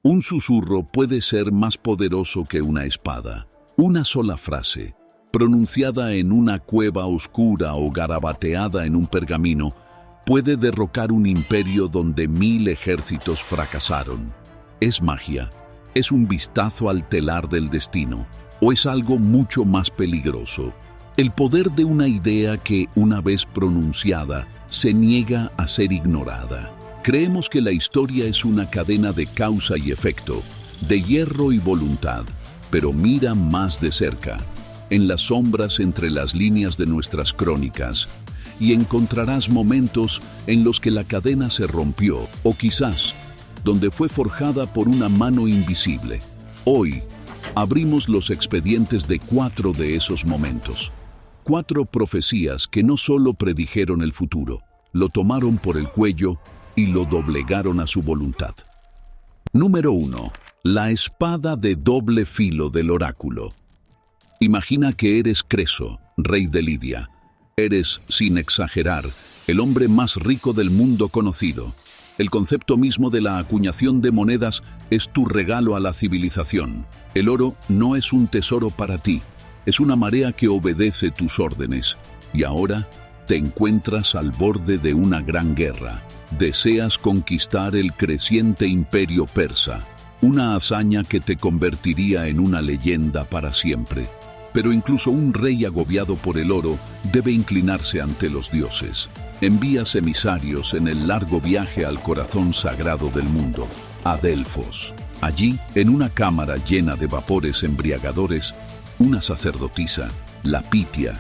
Un susurro puede ser más poderoso que una espada. Una sola frase, pronunciada en una cueva oscura o garabateada en un pergamino, puede derrocar un imperio donde 1000 ejércitos fracasaron. ¿Es magia? ¿Es un vistazo al telar del destino? ¿O es algo mucho más peligroso? El poder de una idea que, una vez pronunciada, se niega a ser ignorada. Creemos que la historia es una cadena de causa y efecto, de hierro y voluntad, pero mira más de cerca, en las sombras entre las líneas de nuestras crónicas, y encontrarás momentos en los que la cadena se rompió, o quizás, donde fue forjada por una mano invisible. Hoy, abrimos los expedientes de 4 de esos momentos. 4 profecías que no solo predijeron el futuro, lo tomaron por el cuello y lo doblegaron a su voluntad. Número 1. La espada de doble filo del oráculo. Imagina que eres Creso, rey de Lidia. Eres, sin exagerar, el hombre más rico del mundo conocido. El concepto mismo de la acuñación de monedas es tu regalo a la civilización. El oro no es un tesoro para ti, es una marea que obedece tus órdenes. Y ahora te encuentras al borde de una gran guerra. Deseas conquistar el creciente imperio persa, una hazaña que te convertiría en una leyenda para siempre. Pero incluso un rey agobiado por el oro debe inclinarse ante los dioses. Envías emisarios en el largo viaje al corazón sagrado del mundo, a Delfos. Allí, en una cámara llena de vapores embriagadores, una sacerdotisa, la Pitia,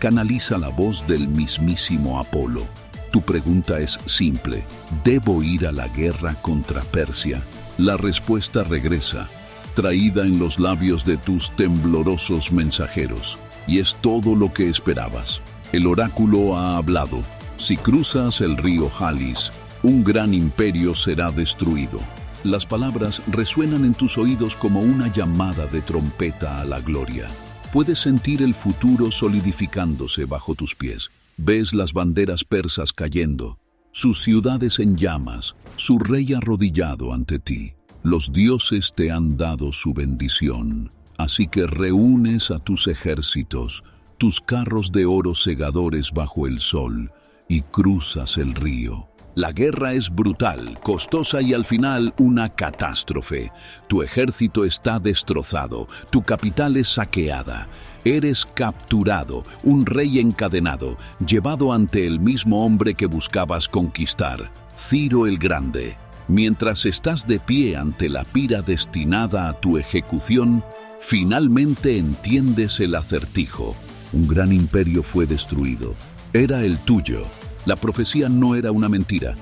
canaliza la voz del mismísimo Apolo. Tu pregunta es simple: ¿debo ir a la guerra contra Persia? La respuesta regresa, traída en los labios de tus temblorosos mensajeros. Y es todo lo que esperabas. El oráculo ha hablado. Si cruzas el río Jalis, un gran imperio será destruido. Las palabras resuenan en tus oídos como una llamada de trompeta a la gloria. Puedes sentir el futuro solidificándose bajo tus pies. Ves las banderas persas cayendo, sus ciudades en llamas, su rey arrodillado ante ti. Los dioses te han dado su bendición, así que reúnes a tus ejércitos, tus carros de oro segadores bajo el sol, y cruzas el río. La guerra es brutal, costosa y al final una catástrofe. Tu ejército está destrozado, tu capital es saqueada. Eres capturado, un rey encadenado, llevado ante el mismo hombre que buscabas conquistar, Ciro el Grande. Mientras estás de pie ante la pira destinada a tu ejecución, finalmente entiendes el acertijo. Un gran imperio fue destruido. Era el tuyo. La profecía no era una mentira,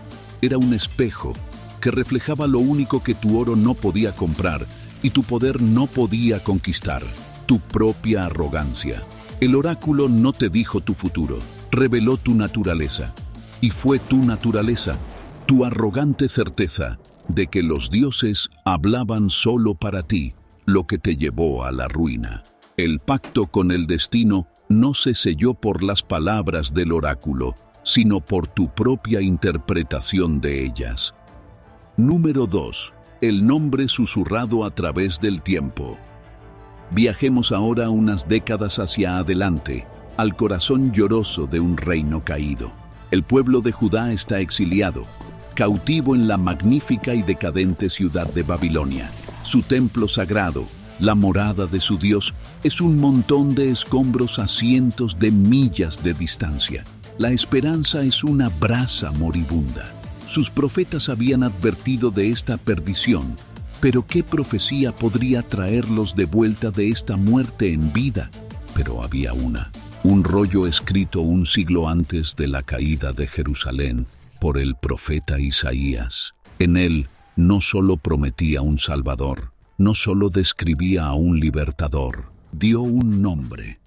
era un espejo que reflejaba lo único que tu oro no podía comprar y tu poder no podía conquistar: tu propia arrogancia. El oráculo no te dijo tu futuro, reveló tu naturaleza. Y fue tu naturaleza, tu arrogante certeza de que los dioses hablaban solo para ti, lo que te llevó a la ruina. El pacto con el destino no se selló por las palabras del oráculo, sino por tu propia interpretación de ellas. Número 2. El nombre susurrado a través del tiempo. Viajemos ahora unas décadas hacia adelante, al corazón lloroso de un reino caído. El pueblo de Judá está exiliado, cautivo en la magnífica y decadente ciudad de Babilonia. Su templo sagrado, la morada de su Dios, es un montón de escombros a cientos de millas de distancia. La esperanza es una brasa moribunda. Sus profetas habían advertido de esta perdición, pero ¿qué profecía podría traerlos de vuelta de esta muerte en vida? Pero había un rollo escrito un siglo antes de la caída de Jerusalén por el profeta Isaías. En él no solo prometía un Salvador, no solo describía a un libertador, dio un nombre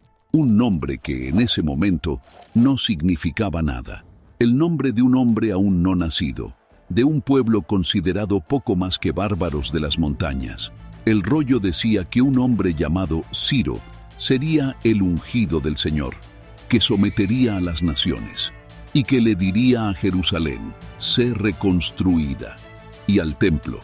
que en ese momento no significaba nada. El nombre de un hombre aún no nacido, de un pueblo considerado poco más que bárbaros de las montañas. El rollo decía que un hombre llamado Ciro sería el ungido del Señor, que sometería a las naciones y que le diría a Jerusalén: sé reconstruida, y al templo: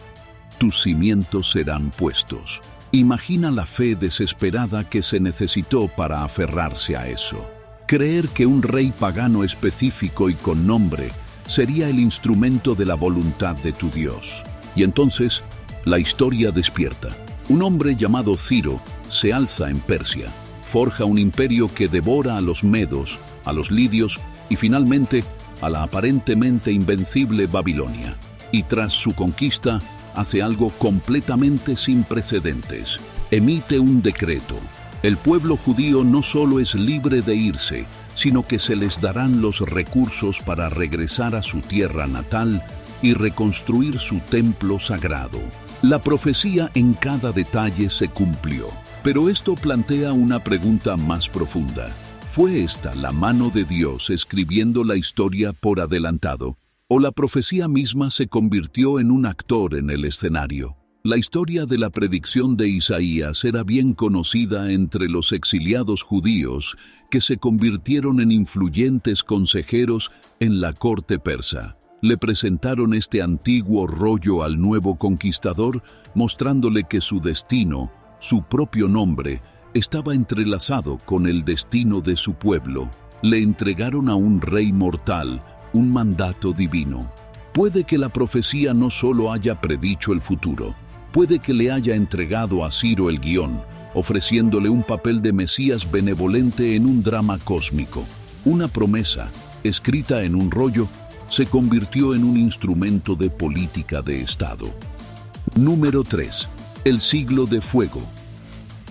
tus cimientos serán puestos. Imagina la fe desesperada que se necesitó para aferrarse a eso. Creer que un rey pagano específico y con nombre sería el instrumento de la voluntad de tu Dios. Y entonces, la historia despierta. Un hombre llamado Ciro se alza en Persia, forja un imperio que devora a los medos, a los lidios y finalmente a la aparentemente invencible Babilonia. Y tras su conquista, hace algo completamente sin precedentes. Emite un decreto. El pueblo judío no solo es libre de irse, sino que se les darán los recursos para regresar a su tierra natal y reconstruir su templo sagrado. La profecía en cada detalle se cumplió, pero esto plantea una pregunta más profunda. ¿Fue esta la mano de Dios escribiendo la historia por adelantado? ¿O la profecía misma se convirtió en un actor en el escenario? La historia de la predicción de Isaías era bien conocida entre los exiliados judíos que se convirtieron en influyentes consejeros en la corte persa. Le presentaron este antiguo rollo al nuevo conquistador, mostrándole que su destino, su propio nombre, estaba entrelazado con el destino de su pueblo. Le entregaron a un rey mortal un mandato divino. Puede que la profecía no solo haya predicho el futuro, puede que le haya entregado a Ciro el guión, ofreciéndole un papel de Mesías benevolente en un drama cósmico. Una promesa, escrita en un rollo, se convirtió en un instrumento de política de Estado. Número 3. El siglo de fuego.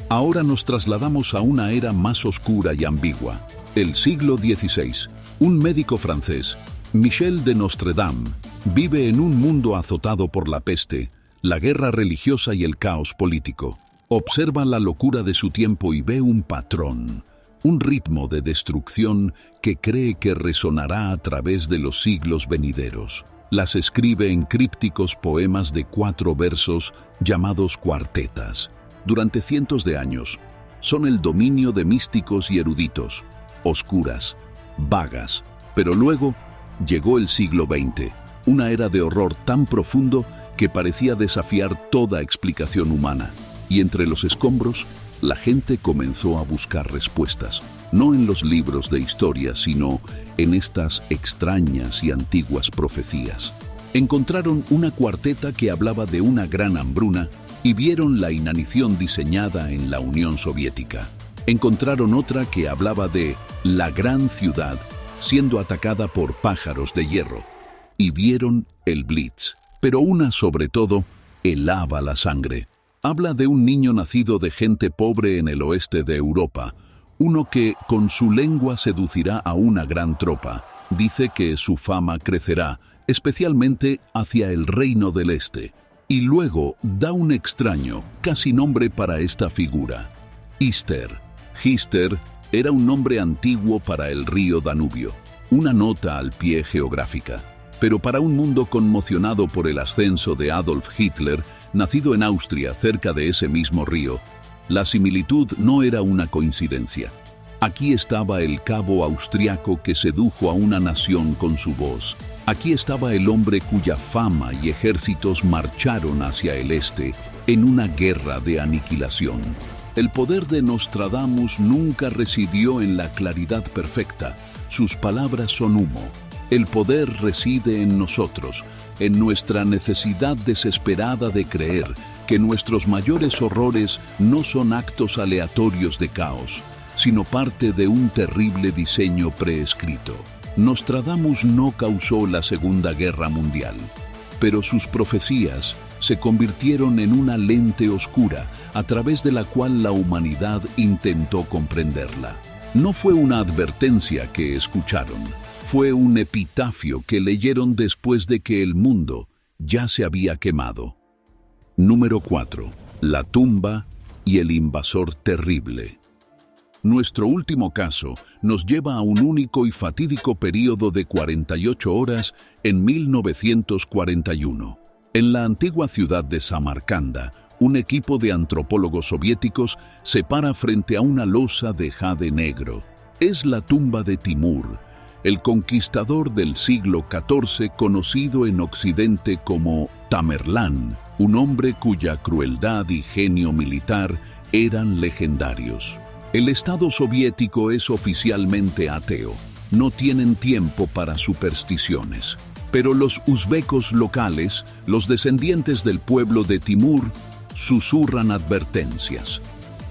Ahora nos trasladamos a una era más oscura y ambigua. El siglo XVI. Un médico francés, Michel de Nostredame, vive en un mundo azotado por la peste, la guerra religiosa y el caos político. Observa la locura de su tiempo y ve un patrón, un ritmo de destrucción que cree que resonará a través de los siglos venideros. Las escribe en crípticos poemas de 4 versos llamados cuartetas. Durante cientos de años, son el dominio de místicos y eruditos, oscuras, vagas, pero luego llegó el siglo XX, una era de horror tan profundo que parecía desafiar toda explicación humana, y entre los escombros, la gente comenzó a buscar respuestas, no en los libros de historia, sino en estas extrañas y antiguas profecías. Encontraron una cuarteta que hablaba de una gran hambruna y vieron la inanición diseñada en la Unión Soviética. Encontraron otra que hablaba de la gran ciudad siendo atacada por pájaros de hierro, y vieron el Blitz. Pero una, sobre todo, helaba la sangre. Habla de un niño nacido de gente pobre en el oeste de Europa, uno que con su lengua seducirá a una gran tropa. Dice que su fama crecerá, especialmente hacia el reino del este. Y luego da un extraño, casi nombre para esta figura: Hister. Hister era un nombre antiguo para el río Danubio, una nota al pie geográfica. Pero para un mundo conmocionado por el ascenso de Adolf Hitler, nacido en Austria cerca de ese mismo río, la similitud no era una coincidencia. Aquí estaba el cabo austriaco que sedujo a una nación con su voz. Aquí estaba el hombre cuya fama y ejércitos marcharon hacia el este en una guerra de aniquilación. El poder de Nostradamus nunca residió en la claridad perfecta. Sus palabras son humo. El poder reside en nosotros, en nuestra necesidad desesperada de creer que nuestros mayores horrores no son actos aleatorios de caos, sino parte de un terrible diseño preescrito. Nostradamus no causó la Segunda Guerra Mundial, pero sus profecías se convirtieron en una lente oscura a través de la cual la humanidad intentó comprenderla. No fue una advertencia que escucharon, fue un epitafio que leyeron después de que el mundo ya se había quemado. Número 4. La tumba y el invasor terrible. Nuestro último caso nos lleva a un único y fatídico período de 48 horas en 1941. En la antigua ciudad de Samarcanda, un equipo de antropólogos soviéticos se para frente a una losa de jade negro. Es la tumba de Timur, el conquistador del siglo XIV conocido en Occidente como Tamerlán un hombre cuya crueldad y genio militar eran legendarios. El Estado soviético es oficialmente ateo. No tienen tiempo para supersticiones. Pero los uzbecos locales, los descendientes del pueblo de Timur, susurran advertencias.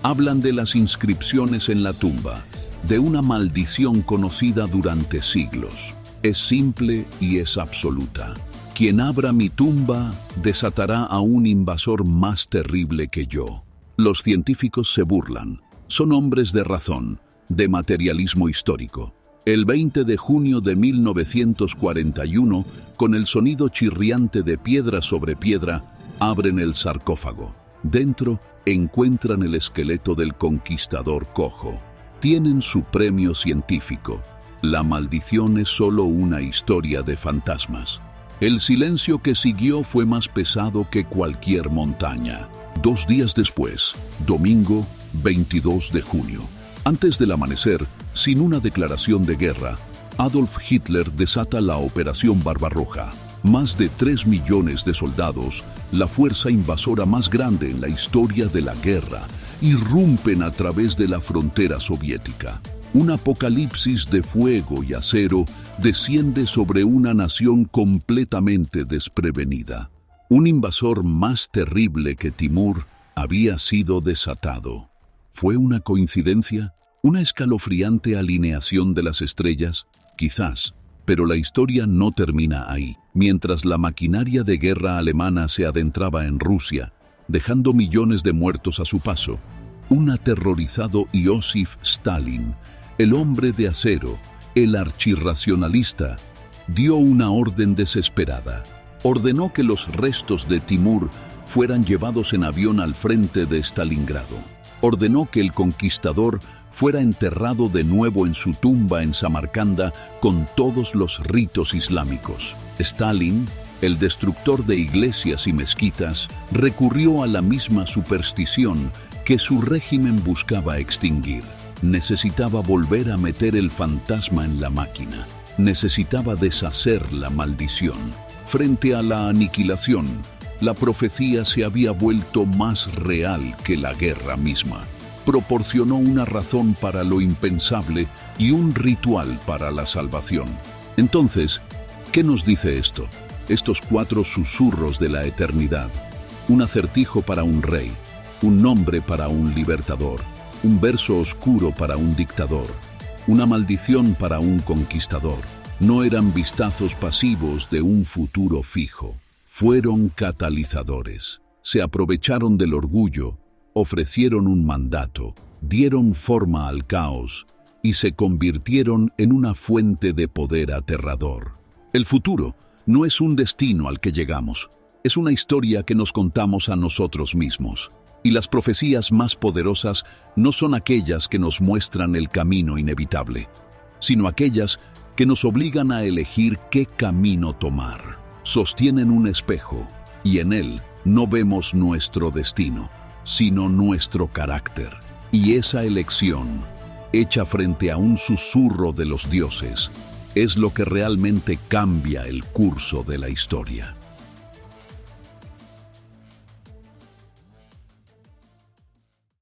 Hablan de las inscripciones en la tumba, de una maldición conocida durante siglos. Es simple y es absoluta. Quien abra mi tumba desatará a un invasor más terrible que yo. Los científicos se burlan. Son hombres de razón, de materialismo histórico. El 20 de junio de 1941, con el sonido chirriante de piedra sobre piedra, abren el sarcófago. Dentro encuentran el esqueleto del conquistador cojo. Tienen su premio científico. La maldición es solo una historia de fantasmas. El silencio que siguió fue más pesado que cualquier montaña. 2 días después, domingo 22 de junio. Antes del amanecer, sin una declaración de guerra, Adolf Hitler desata la Operación Barbarroja. Más de 3 millones de soldados, la fuerza invasora más grande en la historia de la guerra, irrumpen a través de la frontera soviética. Un apocalipsis de fuego y acero desciende sobre una nación completamente desprevenida. Un invasor más terrible que Timur había sido desatado. ¿Fue una coincidencia? ¿Una escalofriante alineación de las estrellas? Quizás, pero la historia no termina ahí. Mientras la maquinaria de guerra alemana se adentraba en Rusia, dejando millones de muertos a su paso, un aterrorizado Iósif Stalin, el hombre de acero, el archirracionalista, dio una orden desesperada. Ordenó que los restos de Timur fueran llevados en avión al frente de Stalingrado. Ordenó que el conquistador fuera enterrado de nuevo en su tumba en Samarcanda con todos los ritos islámicos. Stalin, el destructor de iglesias y mezquitas, recurrió a la misma superstición que su régimen buscaba extinguir. Necesitaba volver a meter el fantasma en la máquina. Necesitaba deshacer la maldición. Frente a la aniquilación, la profecía se había vuelto más real que la guerra misma. Proporcionó una razón para lo impensable y un ritual para la salvación. Entonces, ¿qué nos dice esto? Estos 4 susurros de la eternidad. Un acertijo para un rey, un nombre para un libertador, un verso oscuro para un dictador, una maldición para un conquistador. No eran vistazos pasivos de un futuro fijo. Fueron catalizadores. Se aprovecharon del orgullo, ofrecieron un mandato, dieron forma al caos y se convirtieron en una fuente de poder aterrador. El futuro no es un destino al que llegamos, es una historia que nos contamos a nosotros mismos. Y las profecías más poderosas no son aquellas que nos muestran el camino inevitable, sino aquellas que nos obligan a elegir qué camino tomar. Sostienen un espejo y en él no vemos nuestro destino, sino nuestro carácter. Y esa elección, hecha frente a un susurro de los dioses, es lo que realmente cambia el curso de la historia.